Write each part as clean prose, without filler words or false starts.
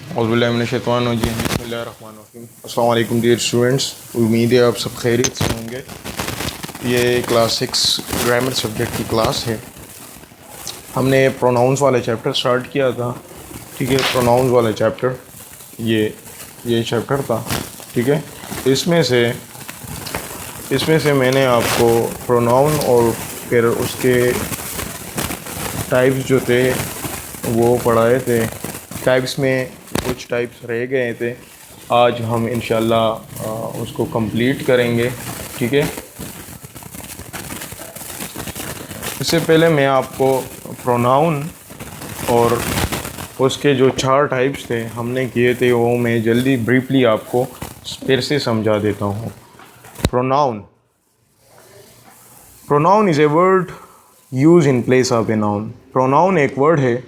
अस्सलाम वालेकुम dear students, उम्मीद है आप सब खैरियत से होंगे। ये क्लास 6 ग्रामर सब्जेक्ट की क्लास है। हमने प्रोनाउंस वाला चैप्टर स्टार्ट किया था, ठीक है। प्रोनाउंस वाला चैप्टर ये चैप्टर था, ठीक है। इसमें से मैंने आपको प्रोनाउन और फिर उसके टाइप्स जो थे वो पढ़ाए थे। टाइप्स में कुछ टाइप्स रह गए थे, आज हम इंशाल्लाह उसको कंप्लीट करेंगे, ठीक है। इससे पहले मैं आपको प्रोनाउन और उसके जो 4 टाइप्स थे हमने किए थे वो मैं जल्दी ब्रीफली आपको फिर से समझा देता हूँ। Pronoun is a word use in place of a noun. Pronoun एक वर्ड है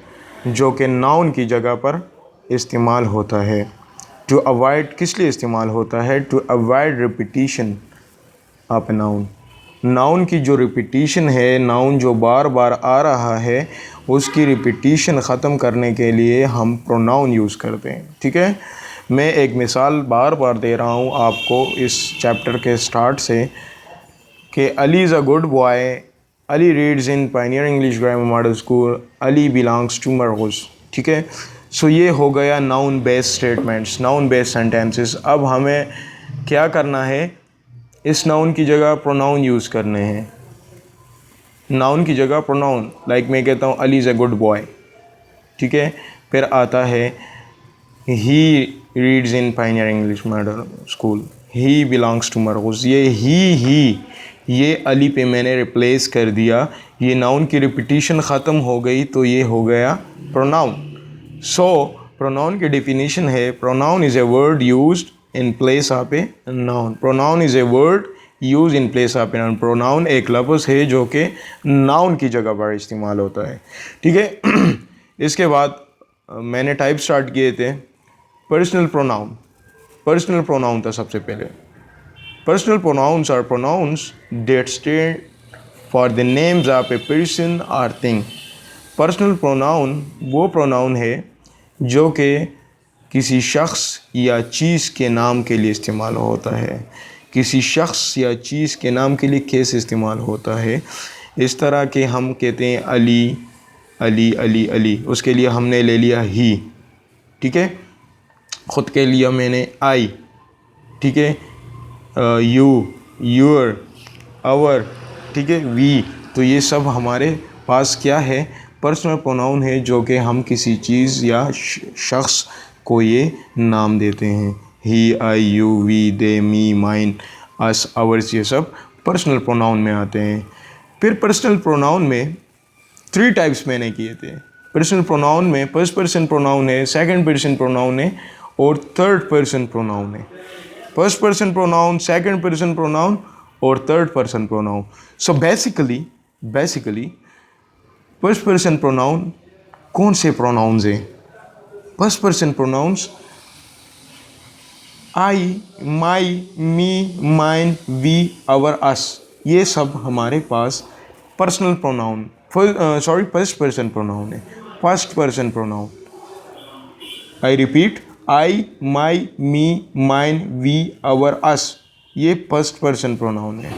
जो कि नाउन की जगह पर इस्तेमाल होता है। टू अवॉइड, किस लिए इस्तेमाल होता है? To avoid repetition of a noun. Noun की जो रिपीटिशन है, नाउन जो बार बार आ रहा है, उसकी रिपीटिशन ख़त्म करने के लिए हम प्रोनाउन यूज़ करते हैं, ठीक है। मैं एक मिसाल बार बार दे रहा हूँ आपको इस चैप्टर के स्टार्ट से कि Ali is a good boy, Ali reads in Pioneer English Grammar Model School, Ali belongs to Marguz, ठीक है। सो ये हो गया noun based statements, noun based sentences. अब हमें क्या करना है? इस नाउन की जगह प्रोनाउन यूज़ करने हैं। नाउन की जगह प्रोनाउन, लाइक मैं कहता हूँ Ali is a good boy, ठीक है। फिर आता है he reads in Pioneer English Model School, he belongs to Marguz. ये अली पे मैंने रिप्लेस कर दिया, ये नाउन की रिपीटिशन ख़त्म हो गई तो ये हो गया प्रोनाउन। सो प्रोनाउन की डेफिनेशन है, pronoun is a word used in place of a noun. Pronoun is a word use in place of a noun. Pronoun एक लफ्ज़ है जो कि नाउन की जगह पर इस्तेमाल होता है, ठीक है। इसके बाद मैंने टाइप स्टार्ट किए थे। पर्सनल प्रोनाउन था सबसे पहले। Personal pronouns are pronouns that stand for the names of a person और थिंग। पर्सनल प्रोनाउन वो प्रोनाउन है जो कि किसी शख्स या चीज़ के नाम के लिए इस्तेमाल होता है। किसी शख्स या चीज़ के नाम के लिए कैसे इस्तेमाल होता है? इस तरह के हम कहते हैं अली अली अली अली, उसके लिए हमने ले लिया ही, ठीक है। ख़ुद के लिए मैंने आई, ठीक है। यू, यूर, आवर, ठीक है। वी, तो ये सब हमारे पास क्या है? पर्सनल प्रोनाउन है जो कि हम किसी चीज़ या शख्स को ये नाम देते हैं। He, I, you, we, they, me, mine, us, ours, ये सब पर्सनल प्रोनाउन में आते हैं। फिर पर्सनल प्रोनाउन में 3 टाइप्स मैंने किए थे। पर्सनल प्रोनाउन में फर्स्ट पर्सन प्रोनाउन है, सेकंड पर्सन प्रोनाउन है और थर्ड पर्सन प्रोनाउन है। First person pronoun, second person pronoun और third person pronoun. So basically first person pronoun कौन से प्रोनाउंस हैं? First person pronouns I, my, me, mine, we, our, us, ये सब हमारे पास personal pronoun first person pronoun है। First person pronoun, I repeat, I, my, me, mine, we, our, us, ये first person pronoun है।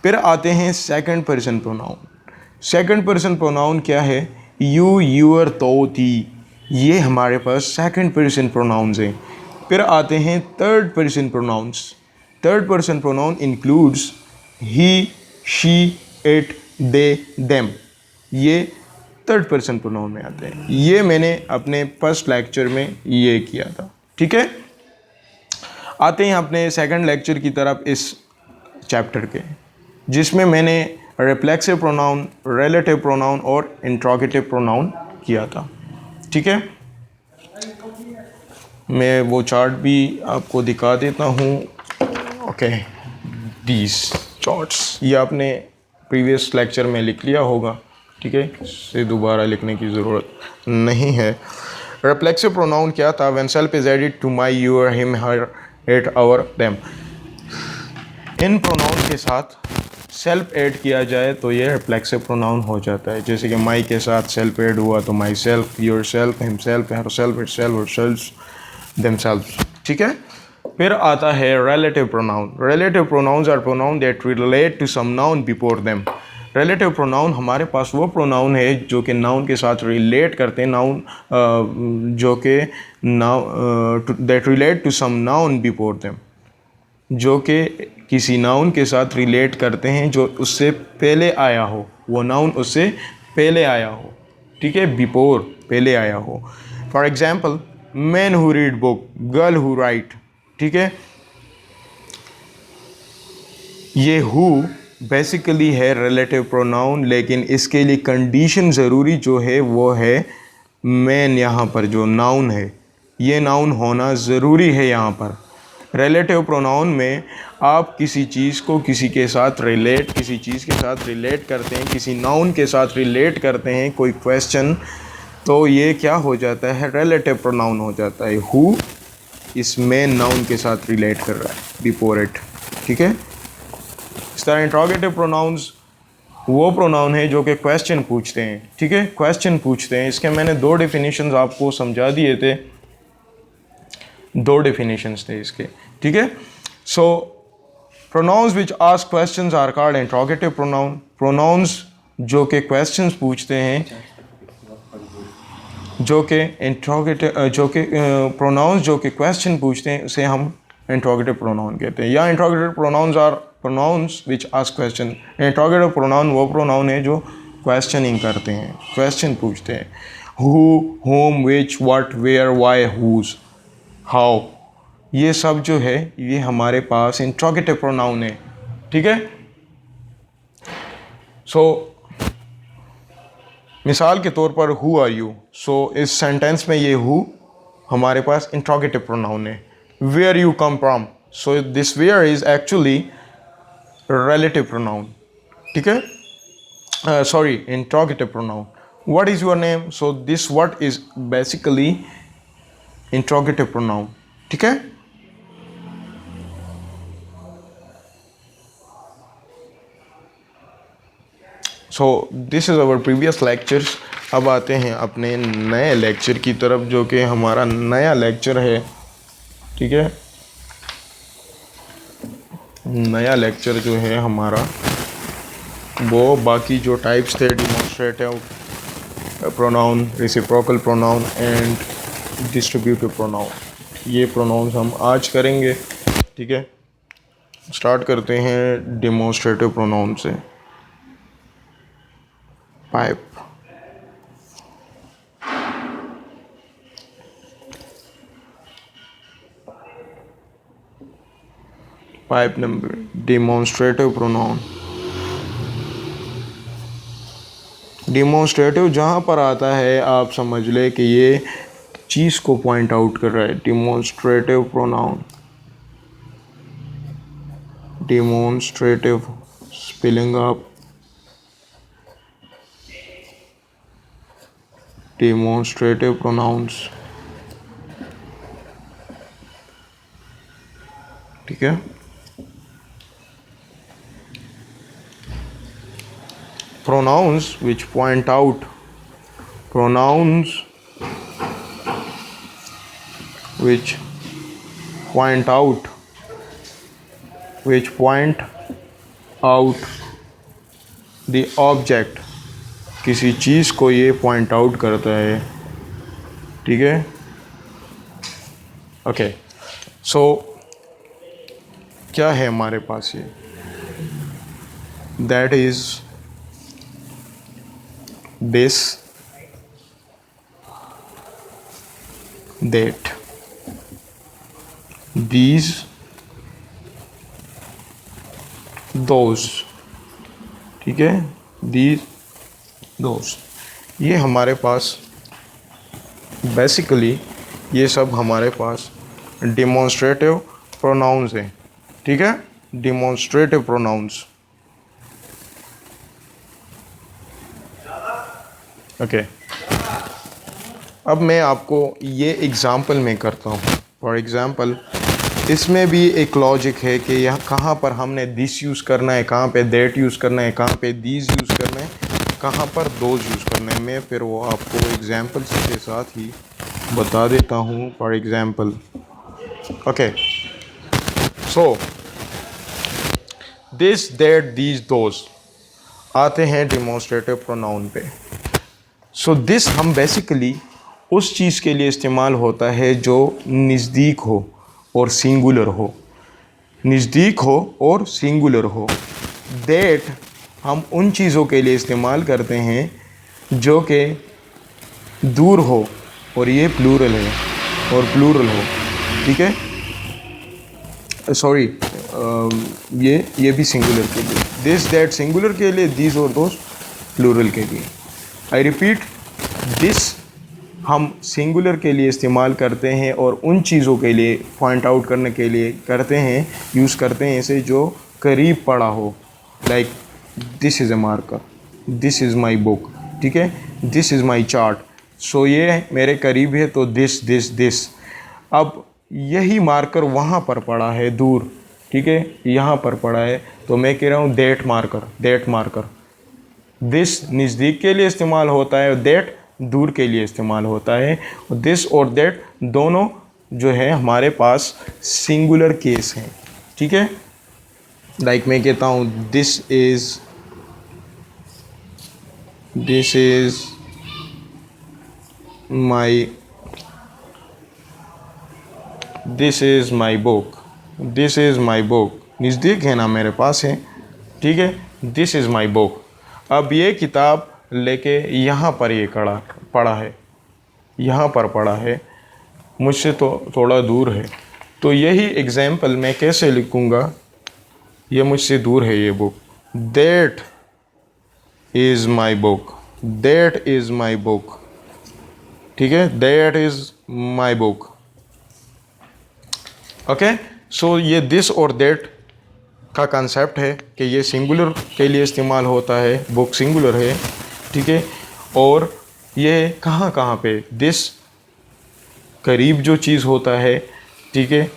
फिर आते हैं second person pronoun. Second person pronoun क्या है? यू, यूर, तो, ती, ये हमारे पास सेकंड पर्सन प्रोनाउंस हैं। फिर आते हैं third person pronouns. Third person pronoun includes he, she, it, they, them, ये थर्ड पर्सन प्रोनाउन में आते हैं। ये मैंने अपने फर्स्ट लेक्चर में ये किया था, ठीक है। आते हैं अपने सेकंड लेक्चर की तरफ इस चैप्टर के, जिसमें मैंने रिफ्लेक्सिव प्रोनाउन, रिलेटिव प्रोनाउन और इंट्रोगेटिव प्रोनाउन किया था, ठीक है। मैं वो चार्ट भी आपको दिखा देता हूँ। ओके, दीज चार्ट्स ये आपने प्रीवियस लेक्चर में लिख लिया होगा, ठीक है, इसे दोबारा लिखने की ज़रूरत नहीं है। रिफ्लेक्सिव प्रोनाउन क्या था? When self is added to my, your, him, her, it, our, them. इन प्रोनाउन के साथ सेल्फ ऐड किया जाए तो ये रिफ्लेक्सिव प्रोनाउन हो जाता है। जैसे कि माई के साथ सेल्फ ऐड हुआ तो myself, yourself, himself, herself, itself, herself, themselves. ठीक है। फिर आता है relative pronoun. Relative pronouns are pronoun that relate to some noun before them. Relative pronoun हमारे पास वो प्रोनाउन है जो कि नाउन के साथ रिलेट करते हैं, नाउन जो कि that relate to some noun before them, जो कि किसी नाउन के साथ रिलेट करते हैं जो उससे पहले आया हो, वो नाउन उससे पहले आया हो। ठीक है, बिफोर, पहले आया हो। For example, man who read book, girl who right. ठीक है, ये हु बेसिकली है रिलेटिव प्रोनाउन, लेकिन इसके लिए कंडीशन ज़रूरी जो है वो है मैन। यहाँ पर जो नाउन है, ये नाउन होना ज़रूरी है यहाँ पर। रिलेटिव प्रोनाउन में आप किसी चीज़ को किसी के साथ रिलेट, किसी चीज़ के साथ रिलेट करते हैं, किसी नाउन के साथ रिलेट करते हैं, कोई क्वेश्चन, तो ये क्या हो जाता है, रिलेटिव प्रोनाउन हो जाता है। हु इस मेन नाउन के साथ रिलेट कर रहा है बिफोर इट। ठीक है। इस तरह इंट्रोगेटिव प्रोनाउंस वो प्रोनाउन है जो कि क्वेश्चन पूछते हैं। ठीक है, क्वेश्चन पूछते हैं। इसके मैंने दो डेफिनेशंस आपको समझा दिए थे, दो डेफिनेशंस थे इसके। ठीक है। So pronouns which ask questions are called interrogative pronoun. Pronouns जो कि क्वेश्चंस पूछते हैं, जो कि इंट्रोगेटिव, जो कि प्रोनाउंस जो कि क्वेश्चन पूछते हैं, उसे हम इंट्रोगेटिव प्रोनाउन कहते हैं। या interrogative pronouns are pronouns which ask question. Interrogative pronoun वो प्रोनाउन है जो क्वेश्चनिंग करते हैं, क्वेश्चन पूछते हैं। Who, whom, which, what, where, why, whose, how, ये सब जो है ये हमारे पास इंट्रोगेटिव प्रोनाउन है। ठीक है। सो मिसाल के तौर पर हु आर यू, सो इस सेंटेंस में ये हु हमारे पास इंट्रोगेटिव प्रोनाउन है। Where you come from, so this where is actually relative pronoun. ठीक है, sorry, interrogative pronoun. What is your name, so this what is basically interrogative pronoun. ठीक है। So this is our previous lectures. अब आते हैं अपने नए lecture की तरफ, जो कि हमारा नया लेक्चर है। ठीक है, नया लेक्चर जो है हमारा वो बाकी जो टाइप्स थे, demonstrative pronoun, reciprocal pronoun and distributive pronoun, ये प्रोनाउंस हम आज करेंगे। ठीक है, स्टार्ट करते हैं डिमॉन्स्ट्रेटिव प्रोनाउन से। Pipe, pipe number, demonstrative pronoun. Demonstrative जहाँ पर आता है आप समझ ले कि ये चीज़ को पॉइंट आउट कर रहा है। Demonstrative pronoun, demonstrative, spelling up, demonstrative pronounce. ठीक है। pronouns which point out, pronouns which point out, which point out the object, किसी चीज़ को ये पॉइंट आउट करता है। ठीक है। ओके, सो क्या है हमारे पास ये, that is this, that, these, those। ठीक है, these, those, ये हमारे पास बेसिकली ये सब हमारे पास डिमॉन्स्ट्रेटिव प्रोनाउंस हैं। ठीक है, डिमॉन्स्ट्रेटिव प्रोनाउंस। ओके, अब मैं आपको ये एग्ज़ाम्पल में करता हूँ। फॉर एग्ज़ाम्पल, इसमें भी एक लॉजिक है कि यहाँ कहाँ पर हमने दिस यूज़ करना है, कहाँ पे दैट यूज़ करना है, कहाँ पे दीज यूज़ करना है, कहाँ पर दोज यूज़ करना है। मैं फिर वो आपको एग्जांपल्स के साथ ही बता देता हूँ। For example, okay, so this that these those आते हैं डिमॉन्स्ट्रेटिव प्रोनाउन पे। सो दिस हम बेसिकली उस चीज़ के लिए इस्तेमाल होता है जो नज़दीक हो और सिंगुलर हो, नज़दीक हो और सिंगुलर हो। दैट हम उन चीज़ों के लिए इस्तेमाल करते हैं जो कि दूर हो और ये प्लूरल है और प्लूरल हो, ठीक है। सॉरी, ये भी सिंगुलर के लिए, दिस दैट सिंगुलर के लिए, दीज और दोस प्लूरल के लिए। आई रिपीट, दिस हम सिंगुलर के लिए इस्तेमाल करते हैं और उन चीज़ों के लिए पॉइंट आउट करने के लिए करते हैं, यूज़ करते हैं इसे जो करीब पड़ा हो। Like this is a marker, this is my book, ठीक है, दिस इज़ माई चार्ट। सो ये मेरे करीब है तो दिस दिस दिस। अब यही मार्कर वहाँ पर पड़ा है दूर, ठीक है, यहाँ पर पड़ा है, तो मैं कह रहा हूँ that marker, that marker. This नज़दीक के लिए इस्तेमाल होता है, दैट दूर के लिए इस्तेमाल होता है। दिस और दैट दोनों जो है हमारे पास सिंगुलर केस हैं, ठीक है। लाइक मैं कहता हूँ this is my book, this is my book, नज़दीक है ना, मेरे पास है, ठीक है, दिस इज़ माई बुक। अब ये किताब लेके यहाँ पर ये पड़ा है, यहाँ पर पड़ा है, मुझसे तो थोड़ा दूर है। तो यही एग्जाम्पल मैं कैसे लिखूँगा, ये मुझसे दूर है ये book, that is my book, that is my book, ठीक है, that is my book. Okay, so ये दिस और दैट का कंसेप्ट है कि ये सिंगुलर के लिए इस्तेमाल होता है, बुक सिंगुलर है, ठीक है। और ये कहाँ कहाँ पे, दिस करीब जो चीज़ होता है, ठीक है,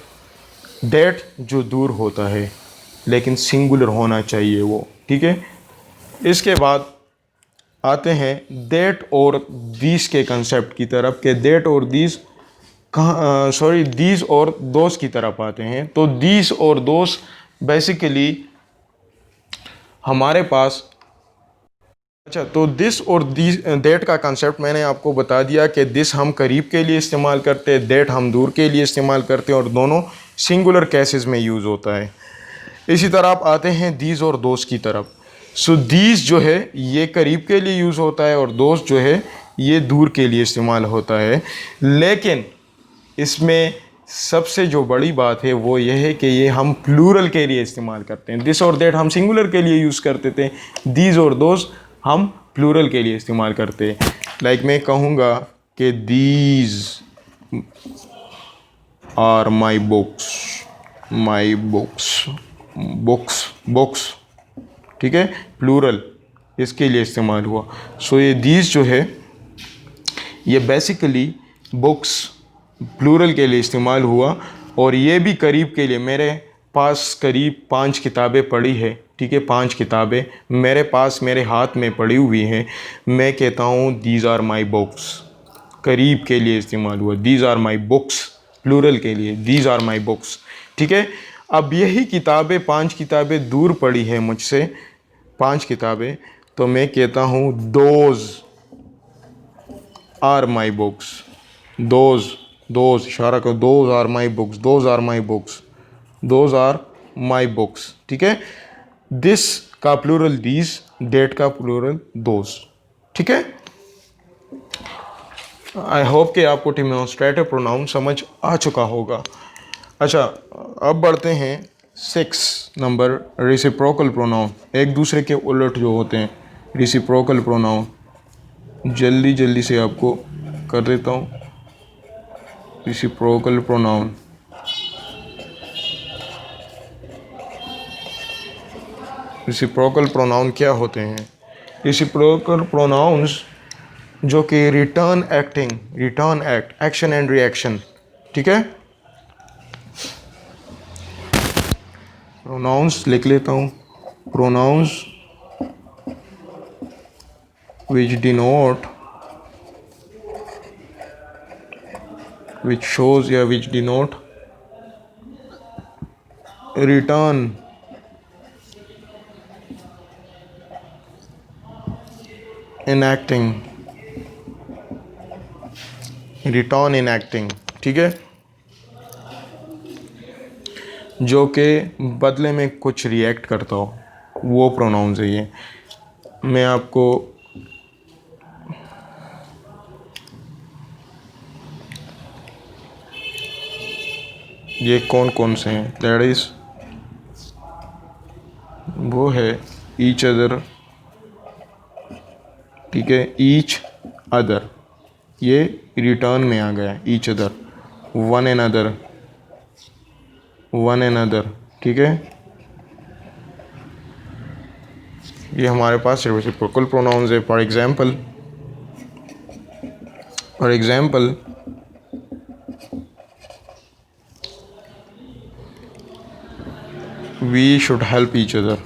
दैट जो दूर होता है लेकिन सिंगुलर होना चाहिए वो, ठीक है। इसके बाद आते हैं दैट और दीस के कंसेप्ट की तरफ कि दैट और दीस कहाँ, सॉरी, दीस और दोस की तरफ आते हैं। तो दीस और दोस बेसिकली हमारे पास, अच्छा, तो दिस और दिस दैट का कंसेप्ट मैंने आपको बता दिया कि दिस हम करीब के लिए इस्तेमाल करते हैं, दैट हम दूर के लिए इस्तेमाल करते हैं और दोनों सिंगुलर केसेस में यूज़ होता है। इसी तरह आप आते हैं दीज और दोस्त की तरफ। सो दीज जो है ये करीब के लिए यूज़ होता है और दोस्त जो है ये दूर के लिए इस्तेमाल होता है। लेकिन इसमें सबसे जो बड़ी बात है वो ये है कि ये हम प्लूरल के लिए इस्तेमाल करते हैं। दिस और दैट हम सिंगुलर के लिए यूज़ करते थे, दीज और दोस्त हम प्लूरल के लिए इस्तेमाल करते हैं। लाइक मैं कहूँगा कि these are my books, my books, books, ठीक है, प्लूरल इसके लिए इस्तेमाल हुआ। सो ये दीज जो है ये बेसिकली बुक्स प्लूरल के लिए इस्तेमाल हुआ और ये भी करीब के लिए, मेरे पास करीब 5 किताबें पड़ी है, ठीक है, 5 किताबें मेरे पास मेरे हाथ में पड़ी हुई हैं। मैं कहता हूँ दीज आर माई बुक्स, करीब के लिए इस्तेमाल हुआ, these are my books plural के लिए, दीज आर माई बुक्स, ठीक है। अब यही किताबें 5 किताबें दूर पड़ी है मुझसे, 5 किताबें, तो मैं कहता हूँ those are my books, those इशारा करो, those are my books, those are my books, those are my books, ठीक है। दिस का प्लूरल दीज, डेट का प्लूरल दोज, ठीक है। आई होप कि आपको डिमॉन्स्ट्रेटिव प्रोनाउन समझ आ चुका होगा। अच्छा, अब बढ़ते हैं 6 नंबर, रेसिप्रोकल प्रोनाउन, एक दूसरे के उलट जो होते हैं, रेसिप्रोकल प्रोनाउन। जल्दी से आपको कर देता हूँ। रेसिप्रोकल प्रोनाउन, रेसिप्रोकल प्रोनाउन क्या होते हैं? रेसिप्रोकल प्रोनाउंस जो कि return act, action and reaction, ठीक है। प्रोनाउंस लिख लेता हूँ, pronounce which denote, which shows या which denote return in acting, return in acting, ठीक है, जो कि बदले में कुछ रिएक्ट करता हो, वो प्रोनाउंस है ये। मैं आपको ये कौन कौन से हैं, दैट इज वो है ईच अदर, ठीक है, ईच अदर, ये रिटर्न में आ गया, each other, one another, one another, ठीक है, ये हमारे पास रेसिप्रोकल प्रोनाउंस है। For example we should help each other,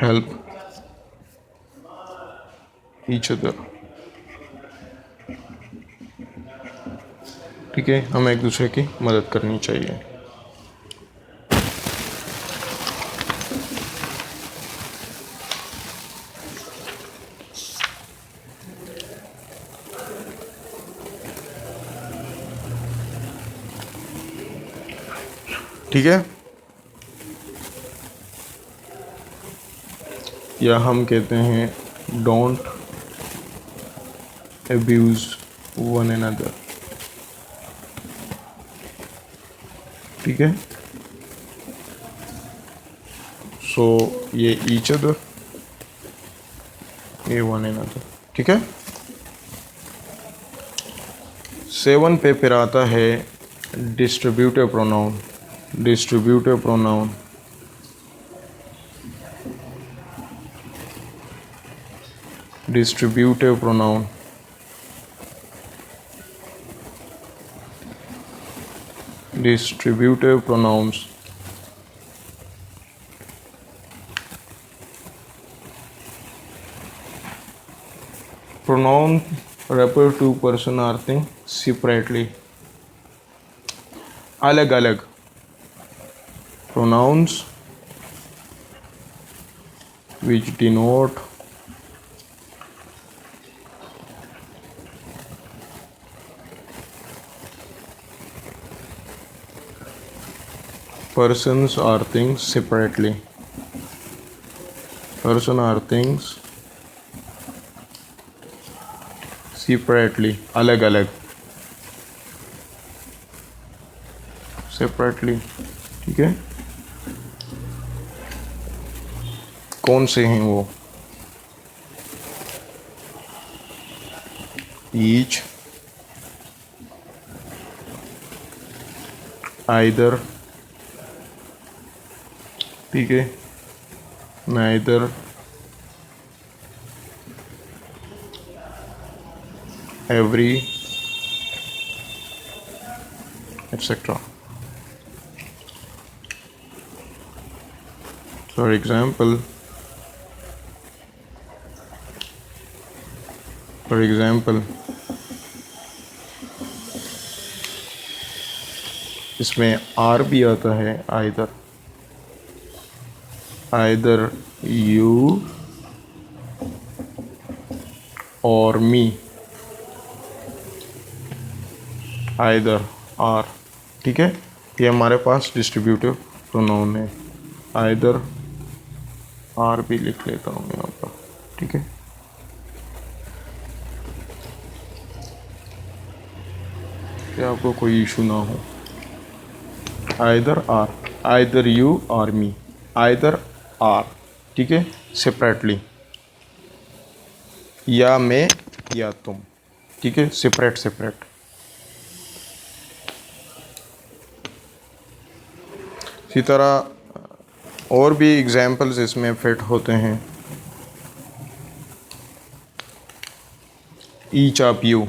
help each other, ठीक है, हमें एक दूसरे की मदद करनी चाहिए। ठीक है, या हम कहते हैं डोंट अब्यूज वन अनदर, ठीक है, सो ये ईच अदर, ये वन अनदर, ठीक है। 7 पे फिर आता है distributive pronoun, distributive pronoun, distributive pronoun, distributive pronounce, pronoun refer to person or thing separately, अलग अलग, pronouns which denote persons or things separately, person or things separately, अलग अलग, separately, ठीक है। कौन से हैं वो, each, either, ठीक है, neither, every, etc. For example, इसमें आर भी आता है, either you or me, either or, ठीक है, ये हमारे पास डिस्ट्रीब्यूटिव प्रोनाउन है। either और भी लिख लेता हूँ यहाँ पर, ठीक है, कि आपको कोई इशू ना हो। either or, either you or me, either or, ठीक है, सेपरेटली, या मैं या तुम, ठीक है, सेपरेट सेपरेट। इसी तरह और भी एग्जाम्पल्स इसमें फिट होते हैं। ईच ऑफ यू,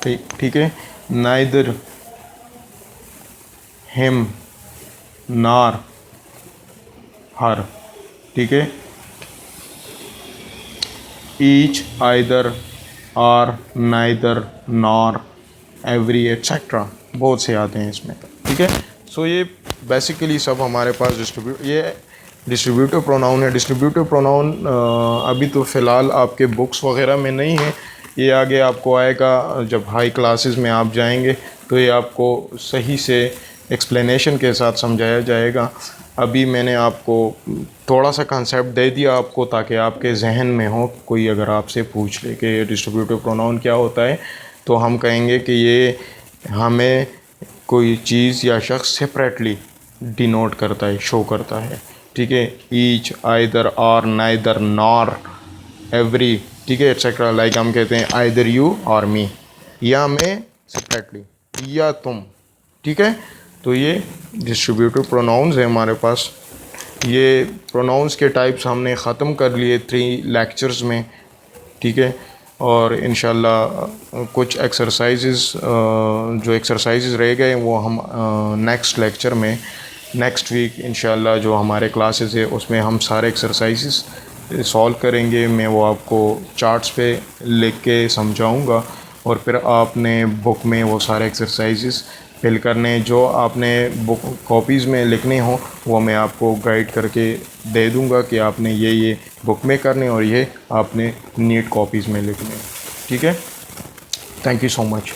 ठीक है, नाइदर हिम, नार, हर, ठीक है। Each, either, or, neither, nor, every, etcetera, बहुत से आते हैं इसमें, ठीक है। सो ये बेसिकली सब हमारे पास डिस्ट्रीब्यूटिव प्रोनाउन है। डिस्ट्रीब्यूटिव प्रोनाउन अभी तो फ़िलहाल आपके बुक्स वगैरह में नहीं है, ये आगे आपको आएगा जब हाई क्लासेस में आप जाएंगे, तो ये आपको सही से एक्सप्लेनेशन के साथ समझाया जाएगा। अभी मैंने आपको थोड़ा सा कंसेप्ट दे दिया आपको, ताकि आपके जहन में हो, कोई अगर आपसे पूछ ले कि डिस्ट्रीब्यूटिव प्रोनाउन क्या होता है, तो हम कहेंगे कि ये हमें कोई चीज़ या शख्स सेपरेटली डिनोट करता है, शो करता है, ठीक है। Each, either, or, neither, nor, every, ठीक है, एक्सेट्रा। लाइक हम कहते हैं आइदर यू और मी, या मैं सेपरेटली, या तुम, ठीक है। तो ये डिस्ट्रीब्यूटिव प्रोनाउंस है हमारे पास। ये प्रोनाउंस के टाइप्स हमने ख़त्म कर लिए 3 लेक्चर्स में, ठीक है। और इंशाल्लाह कुछ एक्सरसाइजेस जो एक्सरसाइजेस रह गए वो हम नेक्स्ट लेक्चर में, नेक्स्ट वीक इंशाल्लाह जो हमारे क्लासेस है उसमें हम सारे एक्सरसाइजेस सॉल्व करेंगे। मैं वो आपको चार्ट्स पे लिख के समझाऊंगा, और फिर आपने बुक में वो सारे एक्सरसाइजेस फिल करने, जो आपने बुक कॉपीज़ में लिखने हो वो मैं आपको गाइड करके दे दूंगा कि आपने ये बुक में करने और ये आपने नीट कॉपीज़ में लिखने, ठीक है। Thank you so much.